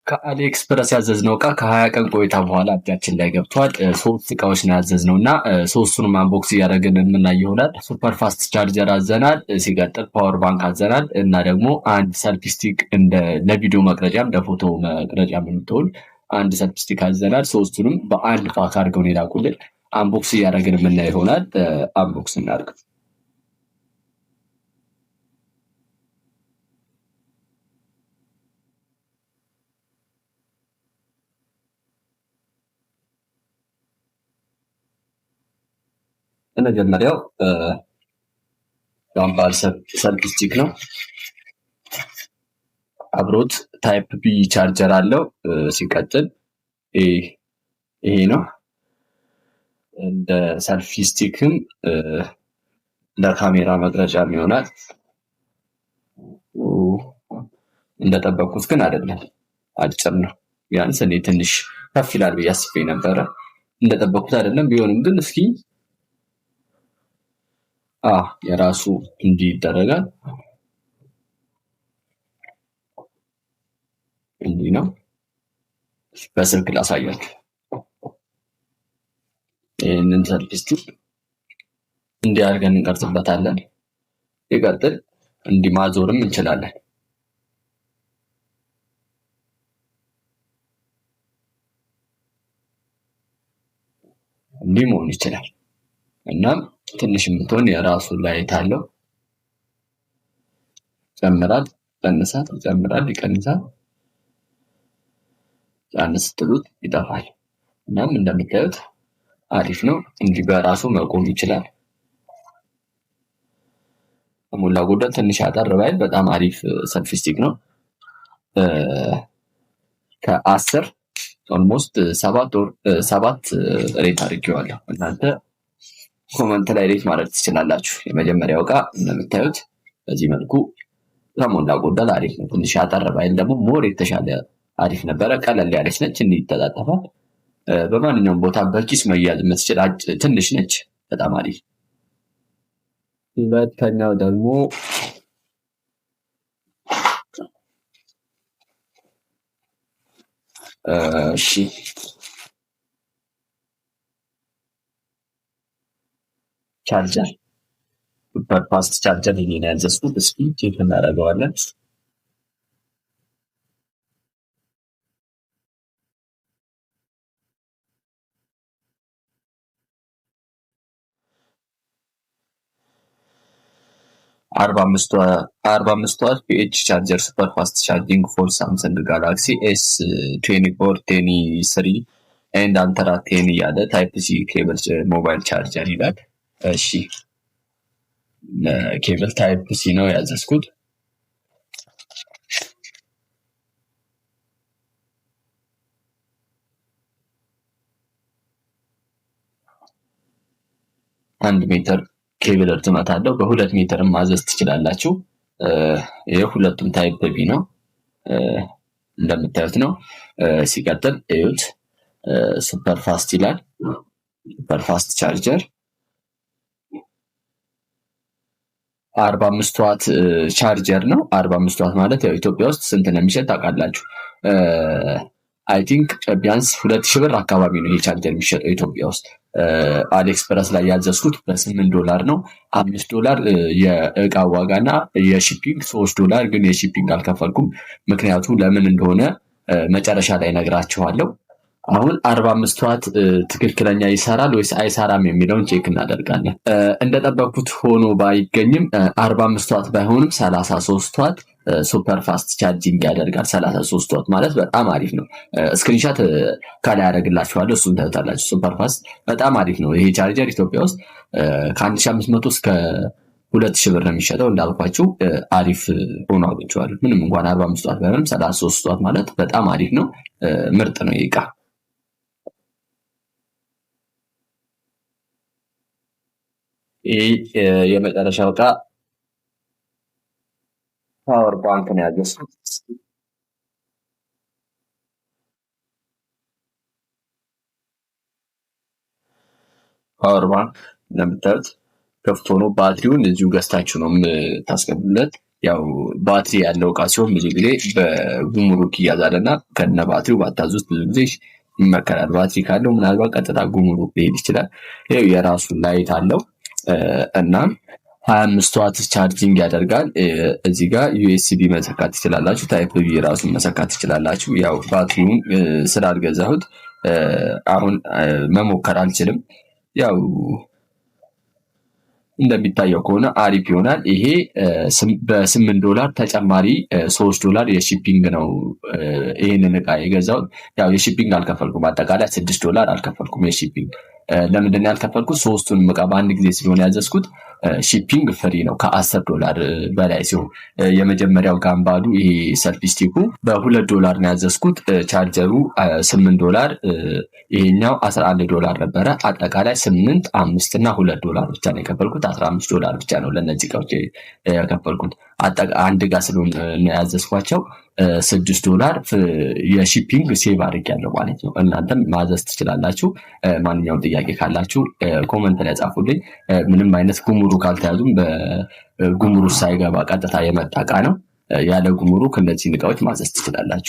ከአሊ ኤክስፕረስ ያዘዝነው እቃ ከ20 ቀን ቆይታ በኋላ እጃችን ላይ ገብቷል። 3 እቃዎች ነው ያዘዝነው እና ሶስቱንም አንቦክስ እያደረግን የምናይ ይሆናል። ሱፐር ፋስት ቻርጀር አዘናል። ሲቀጥል ፓወር ባንክ አዘናል እና ደግሞ አንድ ሰልፊ ስቲክ ለቪዲዮ መቅረጫም ለፎቶ መቅረጫም የምትሆን አንድ ሰልፊ ስቲክ አዘናል። ሶስቱንም በአንድ ፓክ አድርገው ነው የላኩልን። አንቦክስ እያደረግን የምናይ ይሆናል። አንቦክስ እናድርግ። መጀመሪያው ዳምባል ሰልፊ ስቲክ ነው። አብሮት ታይፕ ቢ ቻርጀር አለው። ሲቀጥል ይሄ ነው። እንደ ሰልፊ ስቲክም ለካሜራ መቅረጫም ይሆናል። እንደጠበቅኩት ግን አይደለም፣ አጭር ነው። ቢያንስ እኔ ትንሽ ከፍ ይላል ብዬ አስቤ ነበረ። እንደጠበቅኩት አይደለም። ቢሆንም ግን እስኪ የራሱ እንዲህ ይደረጋል። እንዲህ ነው። በስልክ ላሳያችሁ። ይህንን ሰልፊ ስቲክ እንዲህ አድርገን እንቀርጽበታለን። ይቀጥል እንዲህ ማዞርም እንችላለን። እንዲህ መሆን ይችላል። እናም ትንሽ የምትሆን የራሱ ላይት አለው። ይጨምራል፣ ይቀንሳል፣ ይጨምራል፣ ይቀንሳል። ጫን ስትሉት ይጠፋል። እናም እንደምታዩት አሪፍ ነው። እንዲህ በራሱ መቆም ይችላል። ከሞላ ጎደል ትንሽ አጠር ባይል በጣም አሪፍ ሰልፊ ስቲክ ነው። ከ10 ኦልሞስት 7 ሬት አድርጌዋለሁ። እናንተ ኮመንት ላይ ሬት ማድረግ ትችላላችሁ። የመጀመሪያው እቃ እንደምታዩት በዚህ መልኩ ከሞላ ጎደል አሪፍ ነው። ትንሽ አጠር ባይል ደግሞ ሞር የተሻለ አሪፍ ነበረ። ቀለል ያለች ነች፣ እንዲህ ይተጣጠፋል። በማንኛውም ቦታ በኪስ መያዝ የምትችል ትንሽ ነች። በጣም አሪፍ። ሁለተኛው ደግሞ ቻርጀር ሱፐር ፋስት ቻርጀር ይሄን ያዘዝኩት። እስኪ ቼክ እናደርገዋለን። አርባ አምስት ዋት ፒኤች ቻርጀር ሱፐር ፋስት ቻርጂንግ ፎር ሳምሰንግ ጋላክሲ S24 10 ኤንድ አንተራ 10 እያለ ታይፕ ሲ ኬብል ሞባይል ቻርጀር ይላል። እሺ ኬብል ታይፕ ሲ ነው ያዘዝኩት። አንድ ሜትር ኬብል ርዝመት አለው። በ2 ሜትር ማዘዝ ትችላላችሁ። ይሄ ሁለቱም ታይፕ ቢ ነው እንደምታዩት ነው። ሲቀጥል እዩት፣ ሱፐር ፋስት ይላል። ሱፐር ፋስት ቻርጀር 45 ዋት ቻርጀር ነው። 45 ዋት ማለት ያው ኢትዮጵያ ውስጥ ስንት ነው የሚሸጥ ታውቃላችሁ? አይ ቲንክ ቢያንስ 2000 ብር አካባቢ ነው ይሄ ቻርጀር የሚሸጠው ኢትዮጵያ ውስጥ። አሊኤክስፕረስ ላይ ያዘዝኩት በ8 ነው። $5 የእቃ ዋጋና የሺፒንግ $3 ግን የሺፒንግ አልከፈልኩም። ምክንያቱ ለምን እንደሆነ መጨረሻ ላይ ነግራችኋለሁ። አሁን 45 ዋት ትክክለኛ ይሰራል ወይስ አይሰራም የሚለውን ቼክ እናደርጋለን። እንደጠበቅኩት ሆኖ ባይገኝም 45 ዋት ባይሆንም 33 ዋት ሱፐር ፋስት ቻርጂንግ ያደርጋል። 33 ዋት ማለት በጣም አሪፍ ነው። ስክሪንሻት ከላይ ያደርግላችኋለሁ፣ እሱን ታዩታላችሁ። ሱፐር ፋስት በጣም አሪፍ ነው። ይሄ ቻርጀር ኢትዮጵያ ውስጥ ከ1500 እስከ 2000 ብር ነው የሚሸጠው። እንዳልኳችሁ አሪፍ ሆኖ አግኝቼዋለሁ። ምንም እንኳን 45 ዋት ባይሆንም 33 ዋት ማለት በጣም አሪፍ ነው። ምርጥ ነው ይሄ እቃ። ይህ የመጨረሻው እቃ ፓወር ባንክ ነው ያዘዝኩት። ፓወር ባንክ እንደምታዩት ክፍት ሆኖ ባትሪውን እዚሁ ገዝታችሁ ነው የምታስገቡለት። ያው ባትሪ ያለው እቃ ሲሆን ብዙ ጊዜ በጉምሩክ ይያዛል እና ከነ ባትሪው ባታዙት ብዙ ጊዜ ይመከራል። ባትሪ ካለው ምናልባት ቀጥታ ጉምሩክ ሊሄድ ይችላል። ይኸው የራሱ ላይት አለው እናም 25 ዋት ቻርጂንግ ያደርጋል። እዚህ ጋር ዩኤስቢ መሰካት ትችላላችሁ። ታይፕ ቢ ራሱን መሰካት ትችላላችሁ። ያው ባትሪውን ስላልገዛሁት አሁን መሞከር አልችልም። ያው እንደሚታየው ከሆነ አሪፍ ይሆናል። ይሄ $8 ተጨማሪ $3 የሺፒንግ ነው። ይህንን እቃ የገዛሁት ያው የሺፒንግ አልከፈልኩም። አጠቃላይ $6 አልከፈልኩም የሺፒንግ። ለምንድን ነው ያልከፈልኩት? ሶስቱንም እቃ በአንድ ጊዜ ስለሆነ ያዘዝኩት ሺፒንግ ፍሪ ነው $10 በላይ ሲሆን፣ የመጀመሪያው ጋምባዱ ይሄ ሰልፊስቲኩ $2 ነው ያዘዝኩት። ቻርጀሩ $8፣ ይሄኛው $11 ነበረ። አጠቃላይ 8፣ 5 እና $2 ብቻ ነው የከፈልኩት። $15 ብቻ ነው ለእነዚህ እቃዎች የከፈልኩት። አንድ ጋር ስለሆነ ያዘዝኳቸው $6 የሺፒንግ ሴቭ አድርጌያለሁ ማለት ነው። እናንተም ማዘዝ ትችላላችሁ። ማንኛውም ጥያቄ ካላችሁ ኮመንት ላይ ጻፉልኝ። ምንም አይነት ጉምሩክ አልተያዙም። በጉምሩክ ሳይገባ ቀጥታ የመጣ እቃ ነው። ያለ ጉምሩክ እነዚህን እቃዎች ማዘዝ ትችላላችሁ።